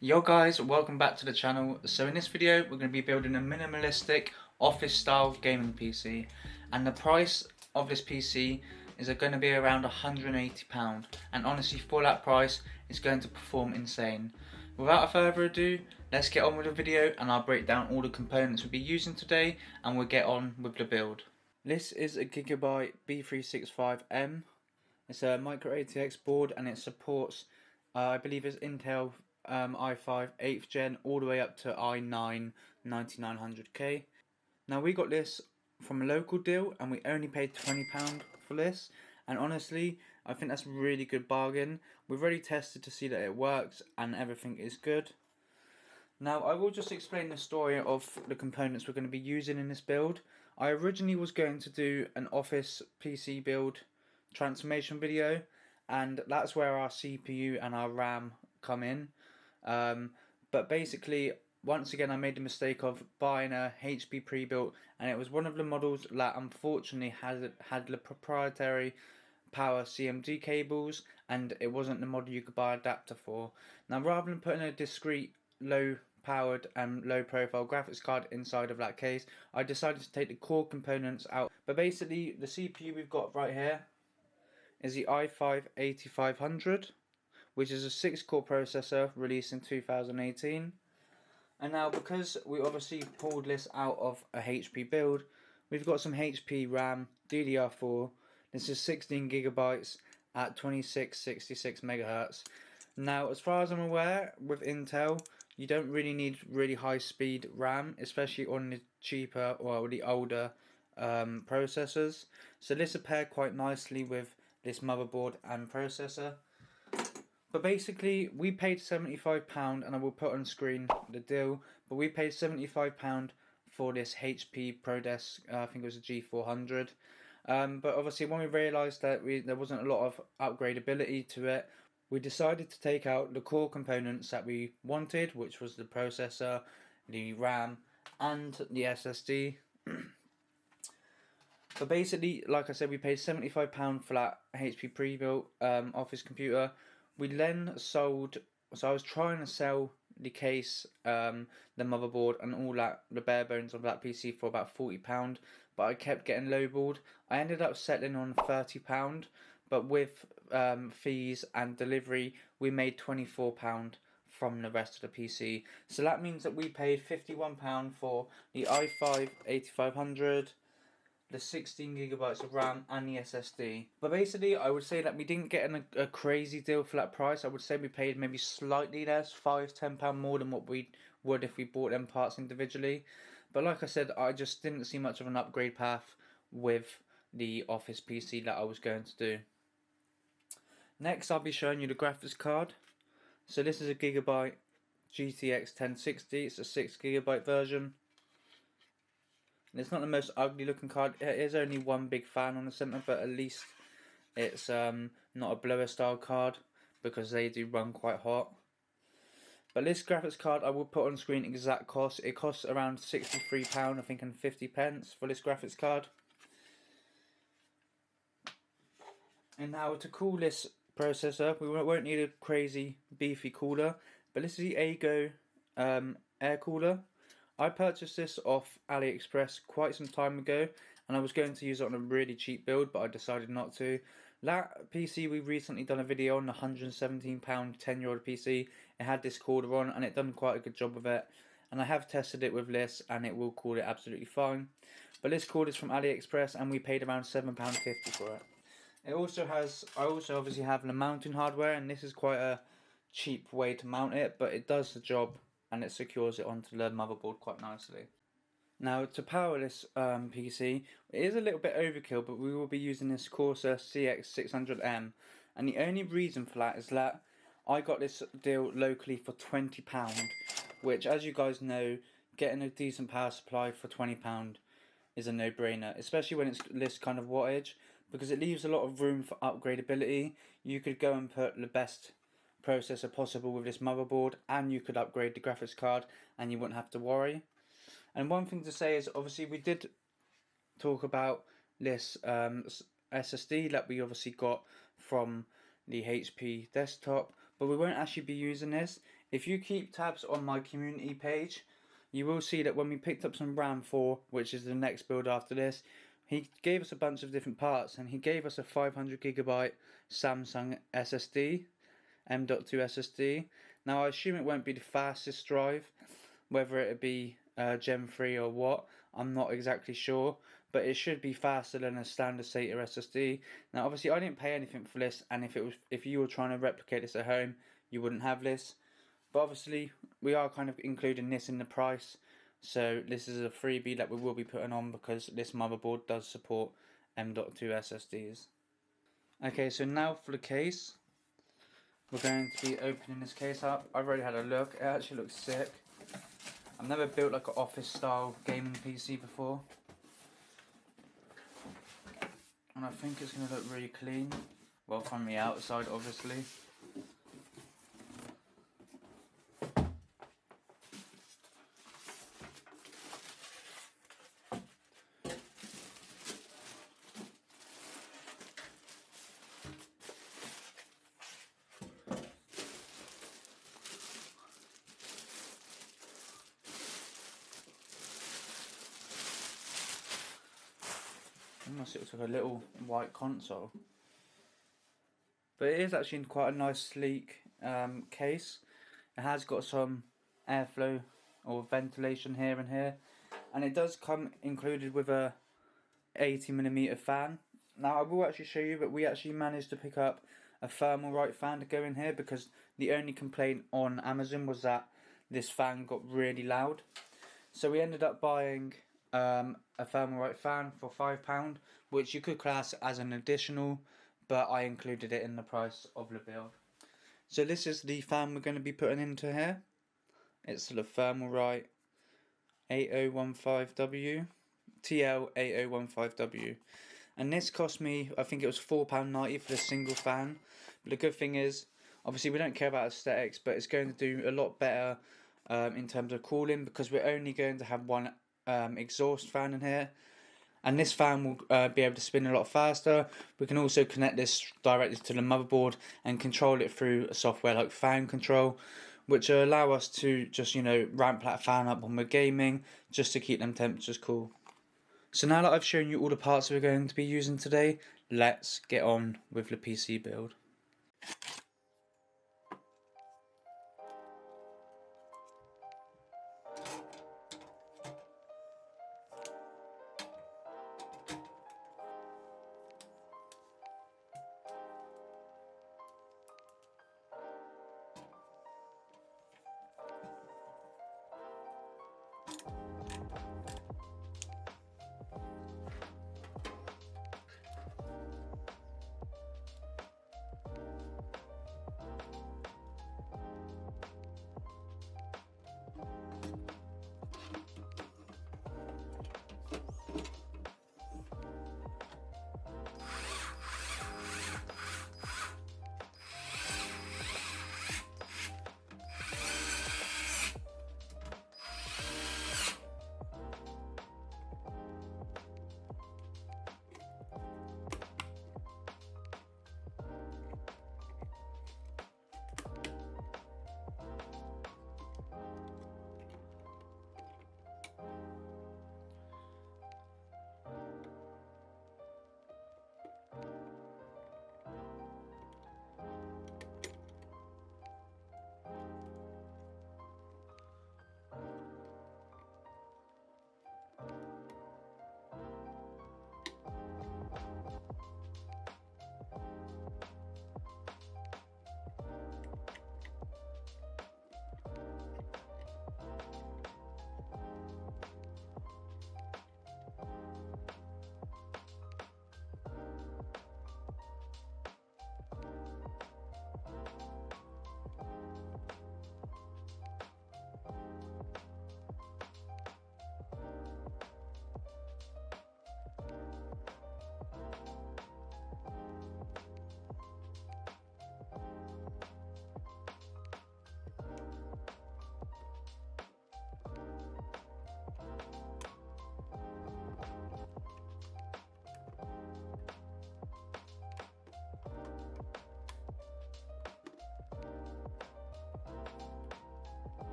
Yo guys, welcome back to the channel. So in this video we're going to be building a minimalistic office style gaming PC, and the price of this PC is going to be around £180, and honestly for that price it's going to perform insane. Without further ado, let's get on with the video and I'll break down all the components we'll be using today and we'll get on with the build. This is a Gigabyte B365M. It's a micro ATX board and it supports I believe it's Intel i5 8th gen all the way up to i9 9900K. Now we got this from a local deal and we only paid £20 for this, and honestly I think that's a really good bargain. We've already tested to see that it works and everything is good. Now I will just explain the story of the components we're going to be using in this build. I originally was going to do an office PC build transformation video, and that's where our CPU and our RAM come in. But basically, once again, I made the mistake of buying a HP pre-built, and it was one of the models that unfortunately had the proprietary power CMD cables, and it wasn't the model you could buy an adapter for. Now, rather than putting a discrete low powered and low profile graphics card inside of that case, I decided to take the core components out. But basically, the CPU we've got right here is the i5 8500, which is a 6-core processor released in 2018. And now, because we obviously pulled this out of a HP build, we've got some HP RAM DDR4. This is 16 gigabytes at 2666 megahertz. Now, as far as I'm aware, with Intel, you don't really need really high speed RAM, especially on the cheaper or the older processors. So this will pair quite nicely with this motherboard and processor. But basically, we paid £75, and I will put on screen the deal. But we paid £75 for this HP ProDesk. I think it was a G400. But obviously, when we realised that there wasn't a lot of upgradability to it, we decided to take out the core components that we wanted, which was the processor, the RAM, and the SSD. But basically, like I said, we paid £75 for that HP pre-built office computer. We then sold, so I was trying to sell the case, the motherboard and all that, the bare bones of that PC for about £40, but I kept getting lowballed. I ended up settling on £30, but with fees and delivery, we made £24 from the rest of the PC. So that means that we paid £51 for the i5 8500, the 16 gigabytes of RAM and the SSD. But basically, I would say that we didn't get a crazy deal for that price. I would say we paid maybe slightly less, £5–10 more than what we would if we bought them parts individually. But like I said, I just didn't see much of an upgrade path with the Office PC that I was going to do. Next, I'll be showing you the graphics card. So this is a Gigabyte GTX 1060. It's a 6GB version. It's not the most ugly looking card. It is only one big fan on the centre, but at least it's not a blower style card, because they do run quite hot. But this graphics card, I will put on screen exact cost. It costs around £63, I think, and 50p for this graphics card. And now to cool this processor, we won't need a crazy beefy cooler, but this is the Ago air cooler. I purchased this off AliExpress quite some time ago, and I was going to use it on a really cheap build, but I decided not to. That PC we recently done a video on, the £117 10-year-old PC. It had this cooler on and it done quite a good job with it, and I have tested it with this and it will cool it absolutely fine. But this cooler is from AliExpress and we paid around £7.50 for it. I also obviously have the mounting hardware, and this is quite a cheap way to mount it, but it does the job and it secures it onto the motherboard quite nicely. Now, to power this PC, it is a little bit overkill, but we will be using this Corsair CX600M, and the only reason for that is that I got this deal locally for £20, which, as you guys know, getting a decent power supply for £20 is a no-brainer, especially when it's this kind of wattage, because it leaves a lot of room for upgradability. You could go and put the best processor possible with this motherboard, and you could upgrade the graphics card and you wouldn't have to worry. And one thing to say is, obviously we did talk about this SSD that we obviously got from the HP desktop, but we won't actually be using this. If you keep tabs on my community page, you will see that when we picked up some RAM 4, which is the next build after this, he gave us a bunch of different parts, and he gave us a 500GB Samsung SSD, M.2 SSD. Now I assume it won't be the fastest drive, whether it be Gen 3 or what, I'm not exactly sure, but it should be faster than a standard SATA SSD. Now obviously I didn't pay anything for this, and if you were trying to replicate this at home, you wouldn't have this. But obviously we are kind of including this in the price, so this is a freebie that we will be putting on because this motherboard does support M.2 SSDs. Okay, so now for the case. We're going to be opening this case up. I've already had a look. It actually looks sick. I've never built like an office style gaming PC before, and I think it's going to look really clean. Well, from the outside obviously. Almost looks like a little white console, but it is actually in quite a nice sleek case. It has got some airflow or ventilation here and here, and it does come included with a 80mm fan. Now I will actually show you, but we actually managed to pick up a Thermalright fan to go in here because the only complaint on Amazon was that this fan got really loud. So we ended up buying a Thermalright fan for £5, which you could class as an additional, but I included it in the price of the build. So this is the fan we're going to be putting into here. It's the Thermalright 8015W, TL8015W. And this cost me, I think it was £4.90 for the single fan. But the good thing is, obviously we don't care about aesthetics, but it's going to do a lot better in terms of cooling, because we're only going to have one exhaust fan in here. And this fan will be able to spin a lot faster. We can also connect this directly to the motherboard and control it through a software like fan control, which will allow us to just, ramp that fan up when we're gaming, just to keep them temperatures cool. So now that I've shown you all the parts we're going to be using today, let's get on with the PC build.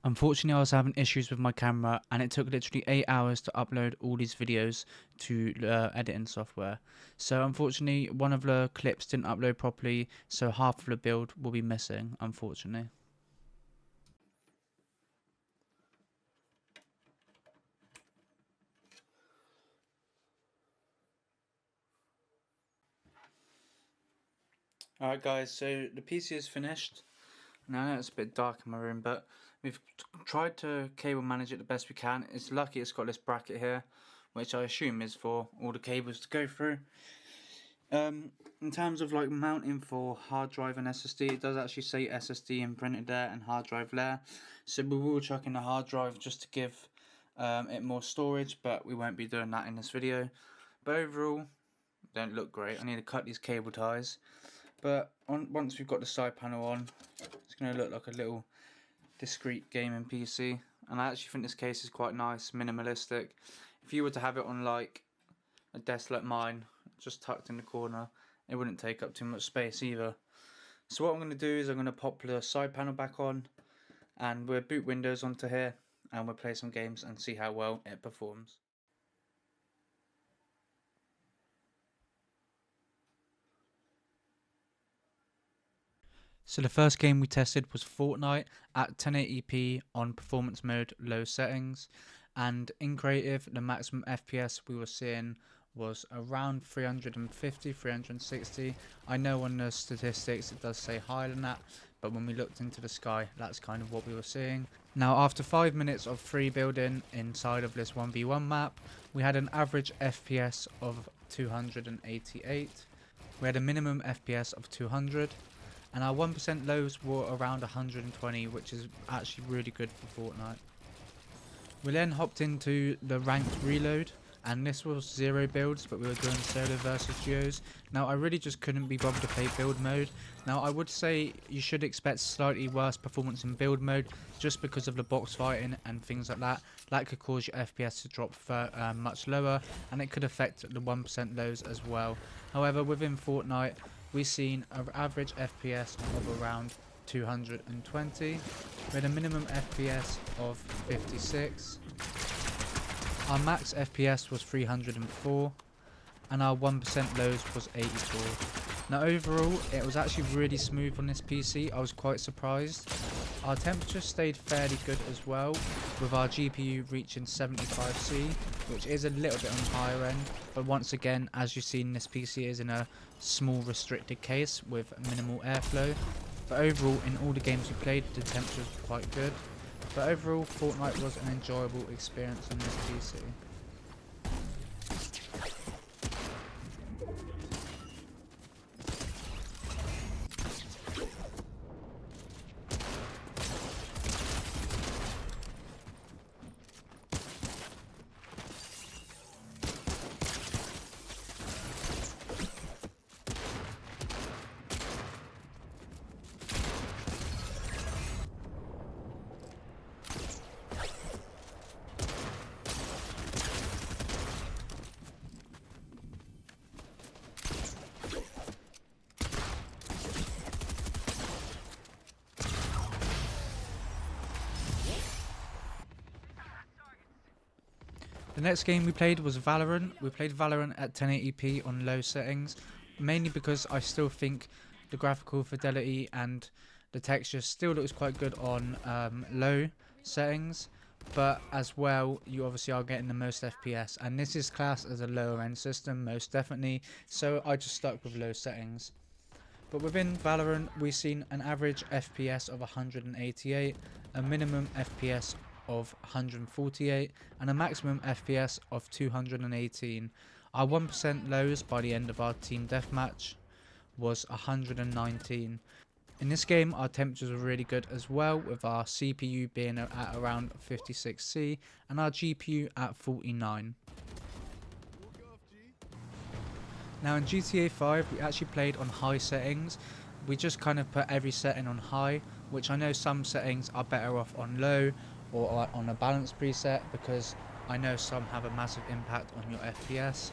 Unfortunately, I was having issues with my camera, and it took literally 8 hours to upload all these videos to editing software. So unfortunately, one of the clips didn't upload properly, so half of the build will be missing, unfortunately. Alright guys, so the PC is finished. Now I know it's a bit dark in my room, but we've tried to cable manage it the best we can. It's lucky it's got this bracket here, which I assume is for all the cables to go through. In terms of like mounting for hard drive and SSD, it does actually say SSD imprinted there and hard drive there. So we will chuck in the hard drive just to give it more storage, but we won't be doing that in this video. But overall, don't look great. I need to cut these cable ties. But once we've got the side panel on, it's going to look like a little discreet gaming PC. And I actually think this case is quite nice, minimalistic. If you were to have it on like a desk like mine, just tucked in the corner, it wouldn't take up too much space either. So what I'm going to do is I'm going to pop the side panel back on, and we'll boot Windows onto here, and we'll play some games and see how well it performs. So the first game we tested was Fortnite at 1080p on performance mode, low settings, and in creative the maximum FPS we were seeing was around 350, 360. I know on the statistics it does say higher than that, but when we looked into the sky, that's kind of what we were seeing. Now after 5 minutes of free building inside of this 1v1 map, we had an average FPS of 288. We had a minimum FPS of 200. And our 1% lows were around 120, which is actually really good for Fortnite. We then hopped into the ranked reload, and this was 0 builds, but we were doing solo versus duos. Now I really just couldn't be bothered to play build mode. Now I would say you should expect slightly worse performance in build mode, just because of the box fighting and things like that. That could cause your FPS to drop much lower, and it could affect the 1% lows as well. However, within Fortnite, we've seen an average FPS of around 220. We had a minimum FPS of 56. Our max FPS was 304, and our 1% lows was 84. Now overall, it was actually really smooth on this PC. I was quite surprised. Our temperature stayed fairly good as well, with our GPU reaching 75C, which is a little bit on the higher end. But once again, as you've seen, this PC is in a small restricted case with minimal airflow. But overall, in all the games we played, the temperature was quite good. But overall, Fortnite was an enjoyable experience on this PC. The next game we played was Valorant. We played Valorant at 1080p on low settings, mainly because I still think the graphical fidelity and the texture still looks quite good on low settings, but as well you obviously are getting the most FPS, and this is classed as a lower end system most definitely, so I just stuck with low settings. But within Valorant we've seen an average FPS of 188, a minimum FPS of 148, and a maximum FPS of 218. Our 1% lows by the end of our team deathmatch was 119. In this game our temperatures were really good as well, with our CPU being at around 56C and our GPU at 49. Now in GTA 5 we actually played on high settings. We just kind of put every setting on high, which I know some settings are better off on low or on a balance preset, because I know some have a massive impact on your FPS.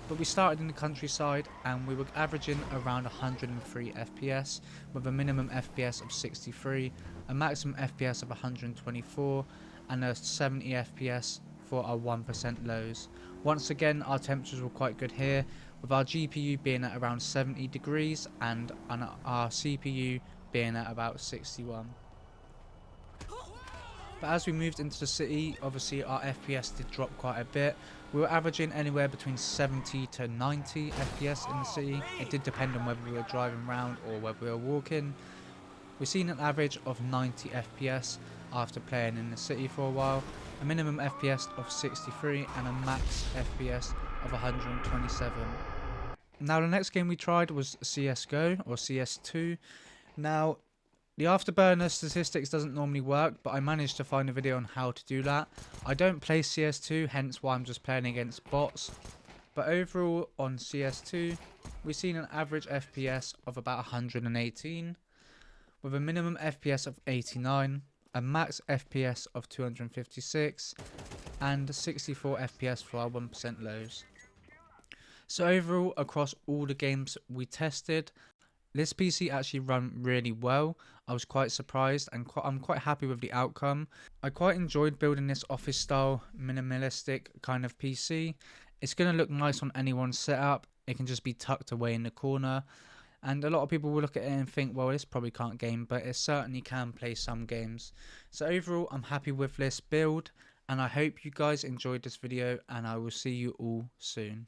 But we started in the countryside and we were averaging around 103 FPS with a minimum FPS of 63, a maximum FPS of 124 and a 70 FPS for our 1% lows. Once again, our temperatures were quite good here, with our GPU being at around 70 degrees and our CPU being at about 61. But as we moved into the city, obviously our FPS did drop quite a bit. We were averaging anywhere between 70 to 90 FPS in the city. It did depend on whether we were driving around or whether we were walking. We've seen an average of 90 FPS after playing in the city for a while, a minimum FPS of 63 and a max FPS of 127. Now the next game we tried was CSGO or CS2. Now the afterburner statistics doesn't normally work, but I managed to find a video on how to do that. I don't play CS2, hence why I'm just playing against bots. But overall on CS2, we've seen an average FPS of about 118, with a minimum FPS of 89, a max FPS of 256, and 64 FPS for our 1% lows. So overall, across all the games we tested, this PC actually ran really well. I was quite surprised and I'm quite happy with the outcome. I quite enjoyed building this office style minimalistic kind of PC. It's going to look nice on anyone's setup. It can just be tucked away in the corner. And a lot of people will look at it and think, well, this probably can't game, but it certainly can play some games. So overall, I'm happy with this build and I hope you guys enjoyed this video and I will see you all soon.